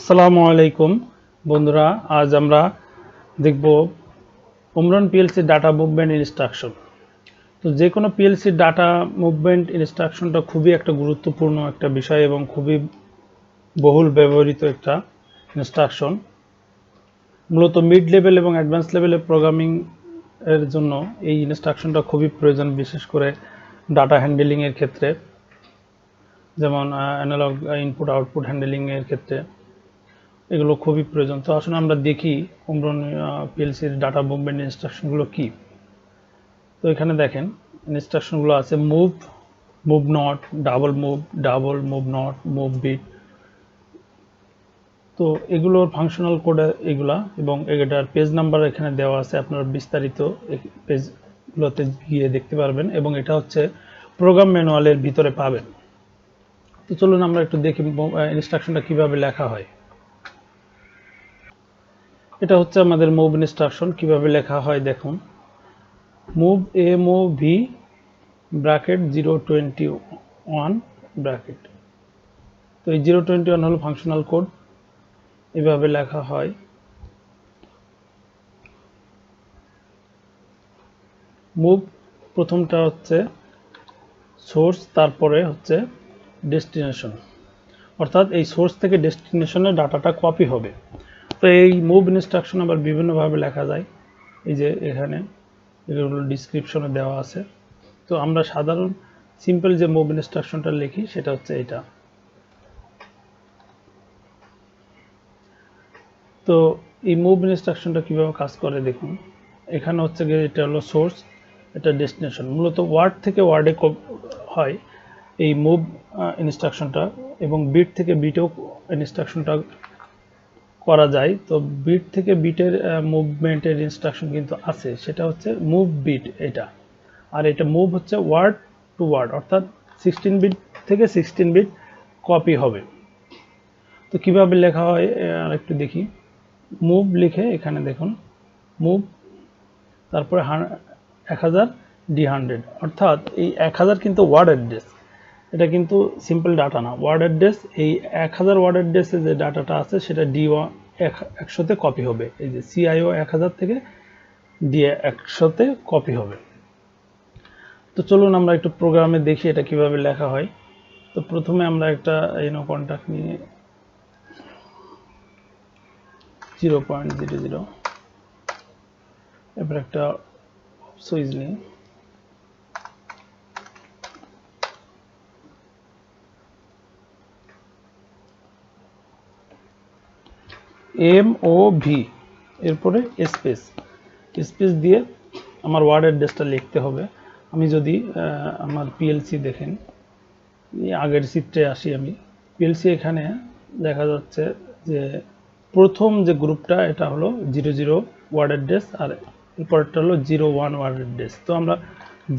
আসসালামু আলাইকুম বন্ধুরা, আজ আমরা দেখব ওমরন পিএলসি ডাটা মুভমেন্ট ইনস্ট্রাকশন। তো যে কোনো পিএলসি ডাটা মুভমেন্ট ইনস্ট্রাকশনটা খুবই একটা গুরুত্বপূর্ণ একটা বিষয় এবং খুবই বহুল ব্যবহৃত একটা ইনস্ট্রাকশন। মূলত মিড লেভেল এবং অ্যাডভান্স লেভেলের প্রোগ্রামিং এর জন্য এই ইনস্ট্রাকশনটা খুবই প্রয়োজন, বিশেষ করে ডাটা হ্যান্ডলিং এর ক্ষেত্রে, যেমন অ্যানালগ ইনপুট আউটপুট হ্যান্ডলিং এর ক্ষেত্রে এগুলো খুবই প্রয়োজন। তো আসলে আমরা দেখি ওমরন পিএলসির ডাটা মুভমেন্ট ইনস্ট্রাকশনগুলো কি। তো এখানে দেখেন ইনস্ট্রাকশনগুলো আছে move, move not, double move not, move bit. তো এগুলোর ফাংশনাল কোড এগুলা, এবং এটার পেজ নাম্বার এখানে দেওয়া আছে, আপনারা বিস্তারিত পেজগুলোতে গিয়ে দেখতে পারবেন, এবং এটা হচ্ছে প্রোগ্রাম ম্যানুয়ালের ভিতরে পাবেন। তো চলুন আমরা একটু দেখি ইনস্ট্রাকশনটা কিভাবে লেখা হয়। এটা হচ্ছে আমাদের মুভ ইনস্ট্রাকশন। কিভাবে লেখা হয় দেখুন, মুভ MOV ব্র্যাকেট 021 ব্র্যাকেট। তো এই 021 হলো ফাংশনাল কোড, এভাবে লেখা হয়। মুভ প্রথমটা হচ্ছে সোর্স, তারপরে হচ্ছে ডেস্টিনেশন, অর্থাৎ এই সোর্স থেকে ডেস্টিনেশনে ডাটাটা কপি হবে। তো এই মুভ ইনস্ট্রাকশন আবার বিভিন্নভাবে লেখা যায়, এই যে এখানে এগুলো ডিসক্রিপশনে দেওয়া আছে। তো আমরা সাধারণ সিম্পল যে মুভ ইনস্ট্রাকশনটা লিখি সেটা হচ্ছে এটা। তো এই মুভ ইনস্ট্রাকশনটা কিভাবে কাজ করে দেখুন। এখানে হচ্ছে গিয়ে এটা হলো সোর্স, এটা ডেস্টিনেশন। মূলত ওয়ার্ড থেকে ওয়ার্ডে হয় এই মুভ ইনস্ট্রাকশনটা, এবং বিট থেকে বিটেও ইনস্ট্রাকশনটা করা যায়। তো বিট থেকে বিটের মুভমেন্টের ইনস্ট্রাকশন কিন্তু আছে, সেটা হচ্ছে মুভ বিট এটা। আর এটা মুভ হচ্ছে ওয়ার্ড টু ওয়ার্ড, অর্থাৎ 16 বিট থেকে 16 বিট কপি হবে। তো কিভাবে লেখা হয় একটু দেখি। মুভ লিখে এখানে দেখুন মুভ, তারপরে 1000 D100, অর্থাৎ এই 1000 কিন্তু ওয়ার্ড অ্যাড্রেস, এটা কিন্তু সিম্পল ডাটা না, ওয়ার্ড অ্যাড্রেস। এই 1000 ওয়ার্ড অ্যাড্রেসে যে ডাটাটা আছে সেটা D100-তে কপি হবে। এই যে CIO 1000 থেকে D100-তে কপি হবে। তো চলুন আমরা একটু প্রোগ্রামে দেখি এটা কিভাবে লেখা হয়। তো প্রথমে আমরা একটা কন্ট্যাক্ট নিয়ে 0.00, এবার একটা সুইচ নিই, MOV, এরপরে স্পেস দিয়ে আমার ওয়ার্ড অ্যাড্রেসটা লিখতে হবে। আমি যদি আমার পিএলসি দেখেন, আগের চিত্রে আসি, আমি পিএলসি এখানে দেখা যাচ্ছে যে প্রথম যে গ্রুপটা এটা হলো 00 ওয়ার্ড অ্যাড্রেস, আর এরপরটা হলো 01 ওয়ার্ড অ্যাড্রেস। তো আমরা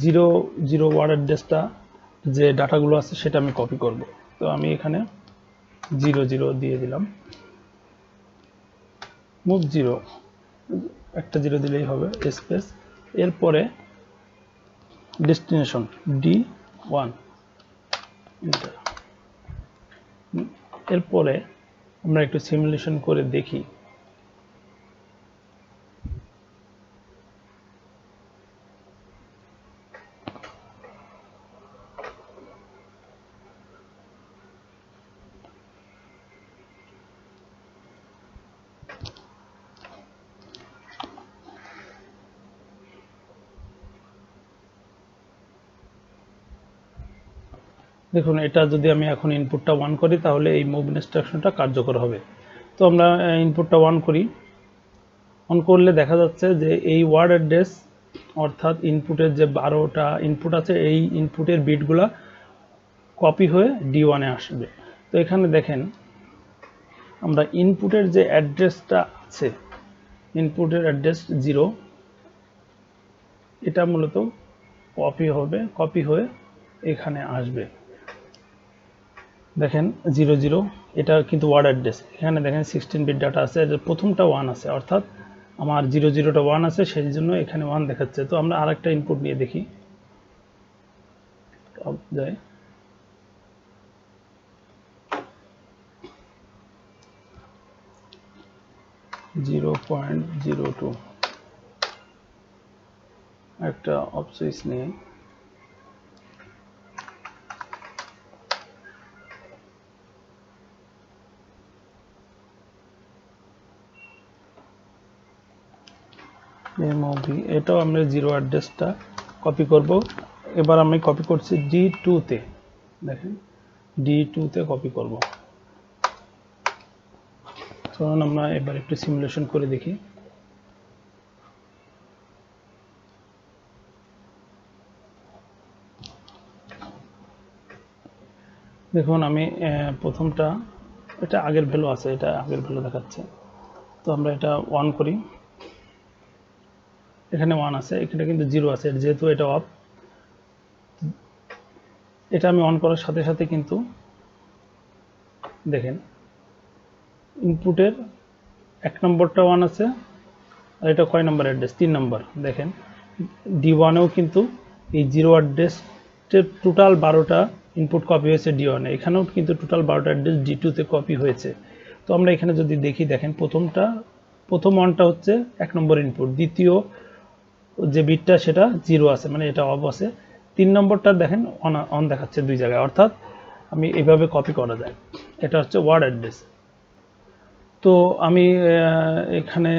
00 ওয়ার্ড অ্যাড্রেসটা যে ডাটাগুলো আছে সেটা আমি কপি করব। তো আমি এখানে 00 দিয়ে দিলাম, মুভ 0, একটা 0 দিলেই হবে, স্পেস, এরপরে ডেস্টিনেশন D1, এরপরে আমরা একটু সিমুলেশন করে দেখি। দেখুন, এটা যদি আমি এখন ইনপুটটা 1 করি তাহলে এই মুভ ইনস্ট্রাকশনটা কার্যকর হবে। তো আমরা ইনপুটটা 1 করি, অন করলে দেখা যাচ্ছে যে এই ওয়ার্ড অ্যাড্রেস, অর্থাৎ ইনপুটের যে 12টা ইনপুট আছে, এই ইনপুটের বিটগুলা কপি হয়ে D1-এ আসবে। তো এখানে দেখেন আমরা ইনপুটের যে অ্যাড্রেসটা আছে, ইনপুটের অ্যাড্রেস 0, এটা মূলত কপি হয়ে এখানে আসবে। দেখেন 00, এটা কিন্তু ওয়ার্ড অ্যাড্রেস। এখানে দেখেন 16 বিট ডাটা আছে, প্রথমটা 1 আছে, অর্থাৎ আমার 00টা 1 আছে, সেই জন্য এখানে 1 দেখাচ্ছে। তো আমরা আরেকটা ইনপুট নিয়ে দেখি, 0.02 একটা অফ সুইচ নিয়ে MOV, এটাও আমরা জিরো অ্যাড্রেসটা কপি করব। এবার আমি কপি করছি D2 তে, দেখেন D2 তে কপি করব। চলুন আমরা এবার একটু সিমুলেশন করে দেখি। দেখুন আমি প্রথমটা, এটা আগের ভ্যালু আছে, এটা আগের ভ্যালু দেখাচ্ছে, তো আমরা এটা 1 করি। এখানে 1 আছে, এখানে কিন্তু 0 আছে, যেহেতু এটা অফ। এটা আমি অন করার সাথে সাথে কিন্তু দেখেন ইনপুটের 1 নম্বরটা 1 আছে, আর এটা কয় নম্বর অ্যাড্রেস, 3 নম্বর। দেখেন D1এও কিন্তু এই জিরো অ্যাড্রেসের টোটাল 12টা ইনপুট কপি হয়েছে D1-এ, এখানেও কিন্তু টোটাল 12টা অ্যাড্রেস D2-তে কপি হয়েছে। তো আমরা এখানে যদি দেখি, দেখেন প্রথম ওয়ানটা হচ্ছে 1 নম্বর ইনপুট, দ্বিতীয় যে বিটটা সেটা 0 আছে, মানে এটা অফ আছে। 3 নম্বরটা দেখেন অন দেখাচ্ছে 2 জায়গায়, অর্থাৎ আমি এইভাবে কপি করা যায়। এটা হচ্ছে ওয়ার্ড অ্যাড্রেস। তো আমি এখানে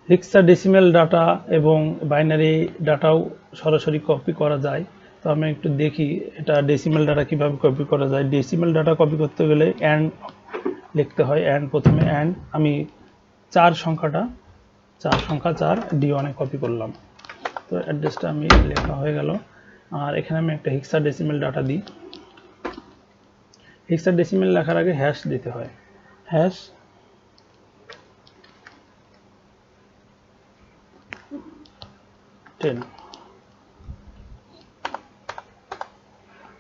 হেক্সাডেসিমাল ডাটা এবং বাইনারি ডাটাও সরাসরি কপি করা যায়। তো আমি একটু দেখি এটা ডেসিমাল ডাটা কিভাবে কপি করা যায়। ডেসিমাল ডাটা কপি করতে গেলে অ্যান্ড লিখতে হয়। প্রথমে অ্যান্ড আমি 4 সংখ্যা 4 D1-এ কপি করলাম। তো অ্যাড্রেসটা আমি লেখা হয়ে গেল। আর এখানে আমি একটা হেক্সাডেসিমাল ডাটা দিই। হেক্সাডেসিমাল লেখার আগে হ্যাশ দিতে হয়, হ্যাশ টেন।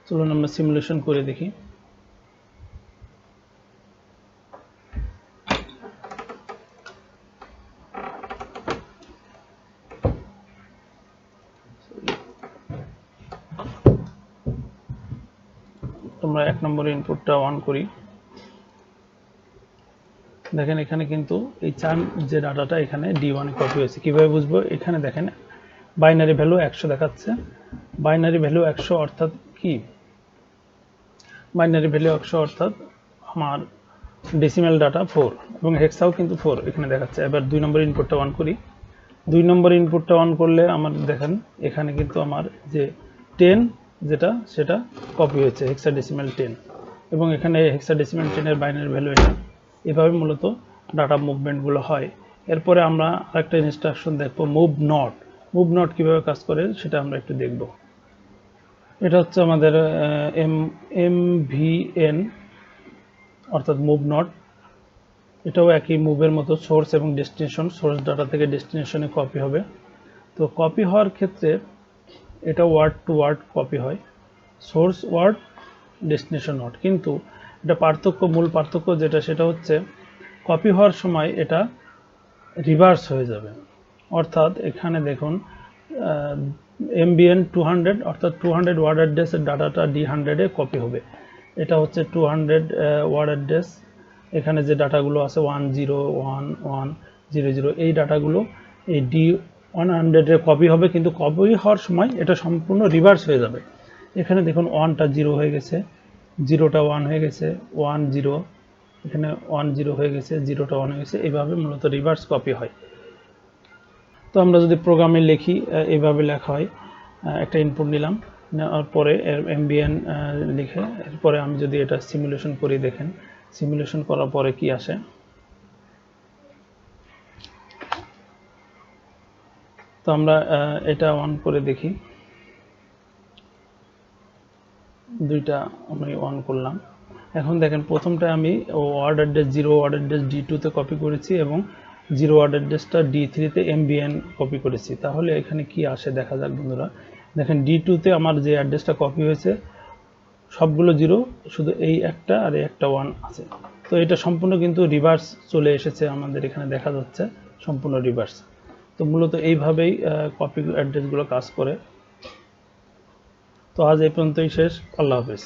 চলুন আমরা সিমুলেশন করে দেখি। তোমরা 1 নম্বর ইনপুটটা অন করি। দেখেন এখানে কিন্তু এই 4 যে ডাটাটা এখানে D1 কপি হয়েছে। কিভাবে বুঝবো? এখানে দেখেন বাইনারি ভ্যালু 100 দেখাচ্ছে। বাইনারি ভ্যালু 100 অর্থাৎ কি? বাইনারি ভ্যালু 100 অর্থাৎ আমার ডেসিমাল ডাটা 4 এবং হেক্সাও কিন্তু 4 এখানে দেখাচ্ছে। এবার 2 নম্বর ইনপুটটা অন করি। 2 নম্বর ইনপুটটা অন করলে আমার দেখেন এখানে কিন্তু আমার যে 10 যেটা সেটা কপি হয়েছে, হেক্সাডেসিমাল 10, এবং এখানে হেক্সাডেসিমাল 10 এর বাইনারি ভ্যালু এটা। এভাবে মূলত ডাটা মুভমেন্টগুলো হয়। এরপরে আমরা আরেকটা ইনস্ট্রাকশন দেখব, মুভ নট। মুভ নট কীভাবে কাজ করে সেটা আমরা একটু দেখব। এটা হচ্ছে আমাদের MVN অর্থাৎ মুভ নট। এটাও একই মুভের মতো, সোর্স এবং ডেস্টিনেশন, সোর্স ডাটা থেকে ডেস্টিনেশনে কপি হবে। তো কপি হওয়ার ক্ষেত্রে এটা ওয়ার্ড টু ওয়ার্ড কপি হয়, সোর্স ওয়ার্ড ডেস্টিনেশন ওয়ার্ড। কিন্তু এটা মূল পার্থক্য যেটা সেটা হচ্ছে কপি হওয়ার সময় এটা রিভার্স হয়ে যাবে। অর্থাৎ এখানে দেখুন MVN 200 অর্থাৎ 200 ওয়ার্ড অ্যাড্রেসের ডাটাটা D100-এ কপি হবে। এটা হচ্ছে 200 ওয়ার্ড অ্যাড্রেস। এখানে যে ডাটাগুলো আছে 101100, এই ডাটাগুলো এই D100-এ কপি হবে, কিন্তু কপি হওয়ার সময় এটা সম্পূর্ণ রিভার্স হয়ে যাবে। এখানে দেখুন 1টা 0 হয়ে গেছে, 0টা 1 হয়ে গেছে, 1 0, এখানে 1 0 হয়ে গেছে, 0টা 1 হয়ে গেছে। এইভাবে মূলত রিভার্স কপি হয়। তো আমরা যদি প্রোগ্রামে লিখি, এইভাবে লেখা হয়। একটা ইনপুট নিলাম, নেওয়ার পরে MVN লিখে এরপরে আমি যদি এটা সিমুলেশন করি, দেখেন সিমুলেশন করার পরে কি আসে। তো আমরা এটা অন করে দেখি। 2টা আমি অন করলাম। এখন দেখেন প্রথমটা আমি ওয়ার্ড অ্যাড্রেস 0 ওয়ার্ড অ্যাড্রেস D2-তে কপি করেছি এবং 0 ওয়ার্ড অ্যাড্রেসটা D3-তে MVN কপি করেছি। তাহলে এখানে কি আসে দেখা যাক বন্ধুরা। দেখেন D2-তে আমার যে অ্যাড্রেসটা কপি হয়েছে সবগুলো 0, শুধু এই একটা আর এই একটা 1 আছে। তো এটা সম্পূর্ণ কিন্তু রিভার্স চলে এসেছে, আমাদের এখানে দেখা যাচ্ছে সম্পূর্ণ রিভার্স। তো মূলত এইভাবেই কপি অ্যাড্রেসগুলো কাজ করে। তো আজ এই পর্যন্তই শেষ। আল্লাহ হাফেজ।